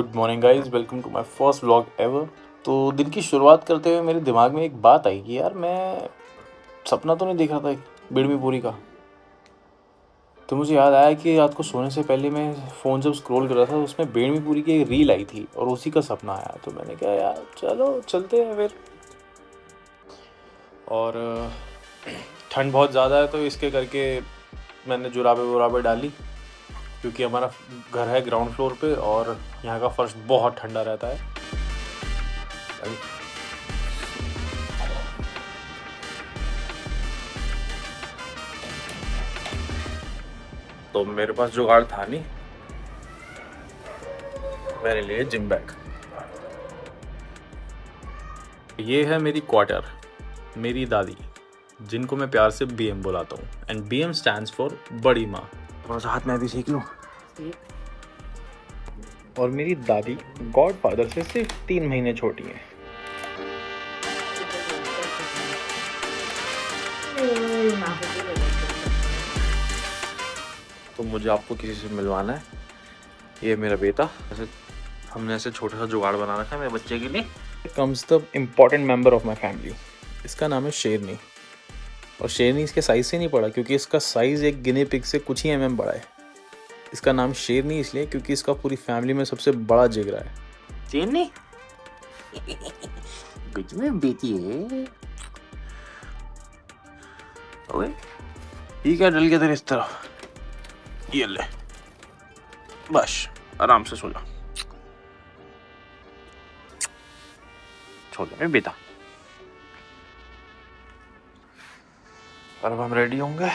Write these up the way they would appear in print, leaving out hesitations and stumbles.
Good morning guys, welcome to my first vlog ever. तो दिन की शुरुआत करते हुए मेरे दिमाग में एक बात आई कि यार मैं सपना तो नहीं देख रहा था बिरमी पूरी का। तो मुझे याद आया कि रात को सोने से पहले मैं फ़ोन जब स्क्रॉल कर रहा था तो उसमें बेड़मी पूरी की एक रील आई थी और उसी का सपना आया। तो मैंने कहा यार चलो चलते हैं फिर। और ठंड बहुत ज़्यादा है तो इसके करके मैंने जुराबे वुराबे डाली, क्योंकि हमारा घर है ग्राउंड फ्लोर पे और यहाँ का फर्श बहुत ठंडा रहता है। तो मेरे पास जुगाड़ था नहीं, मैंने लिए जिम बैग। ये है मेरी क्वार्टर, मेरी दादी, जिनको मैं प्यार से बीएम बुलाता हूँ, एंड बीएम स्टैंड्स फॉर बड़ी माँ। थोड़ा सा हाथ में भी सीख लूँ। और मेरी दादी गॉड फादर से सिर्फ 3 महीने छोटी हैं। तो मुझे आपको किसी से मिलवाना है। ये मेरा बेटा, ऐसे हमने ऐसे छोटा सा जुगाड़ बना रखा है मेरे बच्चे के लिए। Comes the important member of my family. इसका नाम है शेरनी। और शेरनी इसके साइज से नहीं पड़ा, क्योंकि इसका साइज एक गिनी पिग से कुछ ही बड़ा है। इसका नाम शेरनी इसलिए क्योंकि इसका पूरी फैमिली में सबसे बड़ा जिगरा है। शेरनी बीच में बेटी है। ओए ठीक है, डल के तेरे इस तरह। ये ले, बस आराम से सो जा। सो जा मेरे बेटा। और अब हम रेडी होंगे।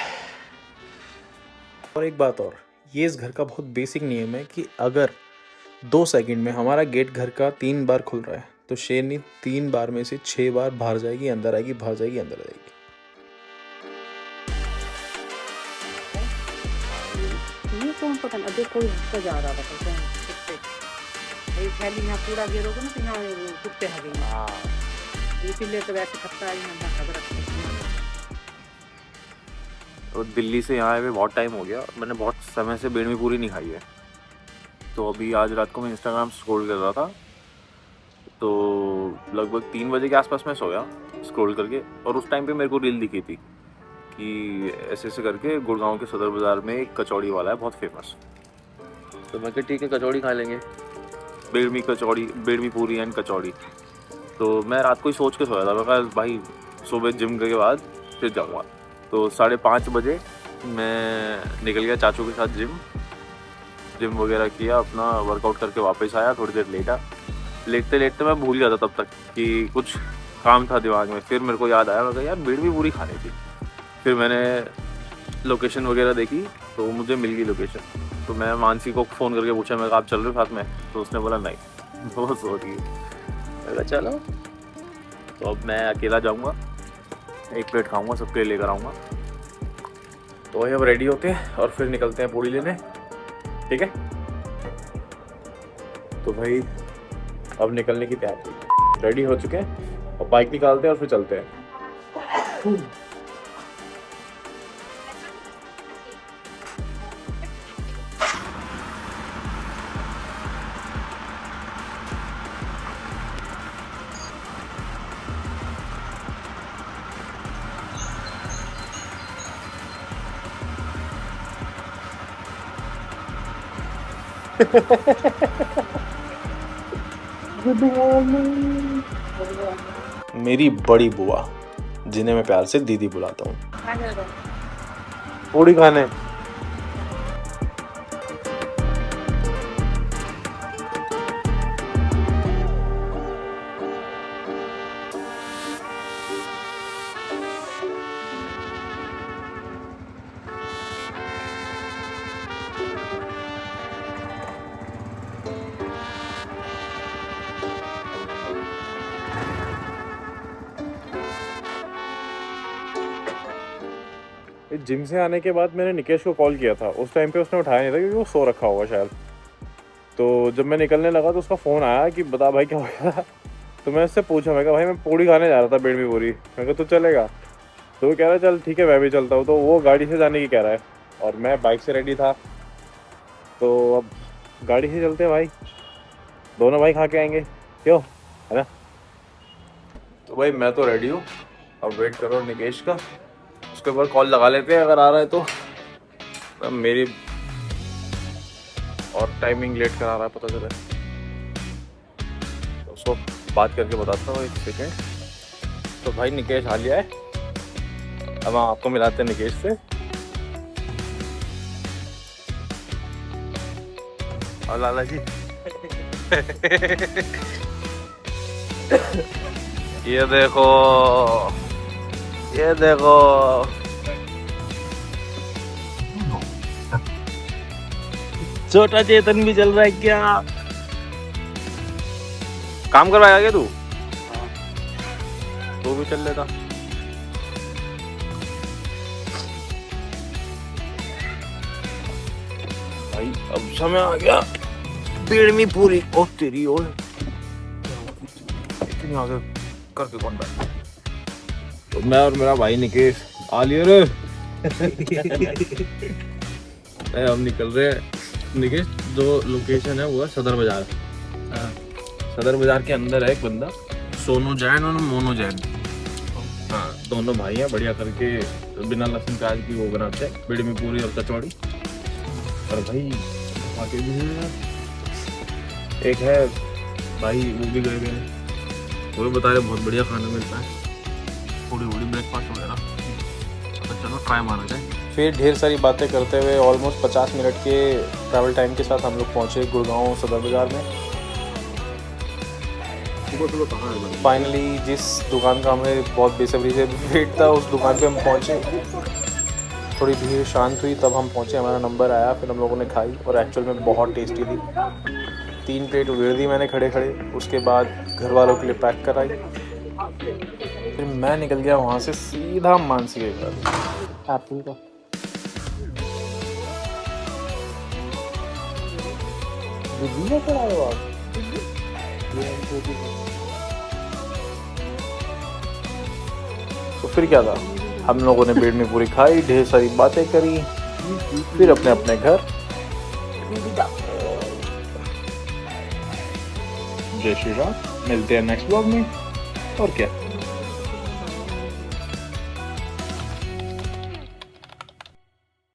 और एक बात और, ये इस घर का बहुत बेसिक नियम है कि अगर 2 सेकंड में हमारा गेट घर का 3 बार खुल रहा है तो शेरनी 3 बार में से 6 बार बाहर जाएगी, अंदर आएगी, बाहर जाएगी, अंदर आएगी। ये कौन पता नहीं, अभी कोई हफ्ता जा रहा था कौन कुत्ते। ये थैली यहाँ पूरा गिरोगे ना तो यहाँ कुत्ते आ गए। हाँ, इसीलिए तो वैसे खत्ता है यहाँ खबर। तो दिल्ली से यहाँ आए हुए बहुत टाइम हो गया, मैंने बहुत समय से बेड़मी पूरी नहीं खाई है। तो अभी आज रात को मैं इंस्टाग्राम स्क्रॉल कर रहा था, तो लगभग 3 बजे के आसपास मैं सोया स्क्रॉल करके, और उस टाइम पे मेरे को रील दिखी थी कि ऐसे ऐसे करके गुड़गांव के सदर बाज़ार में एक कचौड़ी वाला है बहुत फेमस। तो मैं कहा ठीक है, कचौड़ी खा लेंगे, बेड़मी कचौड़ी, बेड़मी पूरी एंड कचौड़ी। तो मैं रात को ही सोच के सोया था, मैं कहा भाई सुबह जिम के बाद फिर जाऊँगा। तो 5:30 बजे मैं निकल गया चाचू के साथ जिम वगैरह किया, अपना वर्कआउट करके वापस आया। थोड़ी देर लेटते लेटते मैं भूल गया था तब तक कि कुछ काम था दिमाग में। फिर मेरे को याद आया, मैं कहा यार बेड़मी पूरी खानी थी। फिर मैंने लोकेशन वगैरह देखी तो मुझे मिल गई लोकेशन। तो मैं मानसी को फ़ोन करके पूछा, मैं कहा आप चल रहे हो साथ में? तो उसने बोला नहीं, वो सो रही है। मैं कहा चलो, तो अब मैं अकेला जाऊँगा, 1 प्लेट खाऊंगा, सबके लिए लेकर आऊँगा। तो वही अब रेडी होते हैं और फिर निकलते हैं पूड़ी लेने, ठीक है? तो भाई अब निकलने की तैयारी, रेडी हो चुके हैं और बाइक निकालते हैं और फिर चलते हैं। मेरी बड़ी बुआ, जिन्हें मैं प्यार से दीदी बुलाता हूँ, पूड़ी खाने। जिम से आने के बाद मैंने निकेश को कॉल किया था, उस टाइम पे उसने उठाया नहीं था क्योंकि वो सो रखा होगा शायद। तो जब मैं निकलने लगा तो उसका फ़ोन आया कि बता भाई क्या हो गया। तो मैं उससे पूछा, मैं कहा भाई मैं पूड़ी खाने जा रहा था, बेड़मी पूरी। मैं कहा तू चलेगा? तो वो कह रहा है चल ठीक है मैं भी चलता हूँ। तो वो गाड़ी से जाने की कह रहा है और मैं बाइक से रेडी था, तो अब गाड़ी से चलते हैं भाई। दोनों भाई खा के आएंगे, क्यों, है ना। तो भाई मैं तो रेडी हूँ, अब वेट करो निकेश का, उसके ऊपर कॉल लगा लेते हैं अगर आ रहा है तो। अब मेरी और टाइमिंग लेट करा रहा है पता चला, तो उसको बात करके बताता हूँ, एक सेकेंड। तो भाई निकेश आ लिया है, अब हम आपको मिलाते हैं निकेश से। और लाला जी ये देखो, ये देखो, छोटा चेतन भी चल रहा है क्या, काम करवाएगा क्या तू? तू भी चल लेता। भाई अब समय आ गया बेड़मी पूरी, ओ तेरी ओए इतनी आगे करके कौन बैठा। तो मैं और मेरा भाई निकेश आ लिए रे हम निकल रहे हैं। निकेश जो लोकेशन है वो है सदर बाजार। सदर बाजार के अंदर है एक बंदा, सोनू जैन और मोनू जैन, हाँ दोनों भाई हैं, बढ़िया करके बिना लहसुन प्याज की वो बनाते हैं बेड़मी पूरी और कचौड़ी। और भाई आके भी है, एक है भाई वो भी गए हैं, वो भी बता रहे बहुत बढ़िया खाना मिलता है, पूरी पूरी ब्रेकफास्ट वगैरह। तो चलो ट्राई मारा जाए। फिर ढेर सारी बातें करते हुए ऑलमोस्ट 50 मिनट के ट्रैवल टाइम के साथ हम लोग पहुँचे गुड़गांव सदर बाज़ार में। फाइनली जिस दुकान का हमें बहुत बेसब्री से वेट था उस दुकान पे हम पहुँचे। थोड़ी भीड़ शांत हुई तब हम पहुँचे, हमारा नंबर आया, फिर हम लोगों ने खाई और एक्चुअल में बहुत टेस्टी थी। 3 प्लेट उगेड़ दी मैंने खड़े खड़े, उसके बाद घर वालों के लिए पैक कराई, फिर मैं निकल गया वहाँ से सीधा मानसी के घर एप्पल का। तो फिर क्या था, हम लोगों ने बेड़मी पूरी खाई, ढेर सारी बातें करी, फिर अपने अपने घर। जय श्री राम, मिलते हैं नेक्स्ट व्लॉग में, और क्या।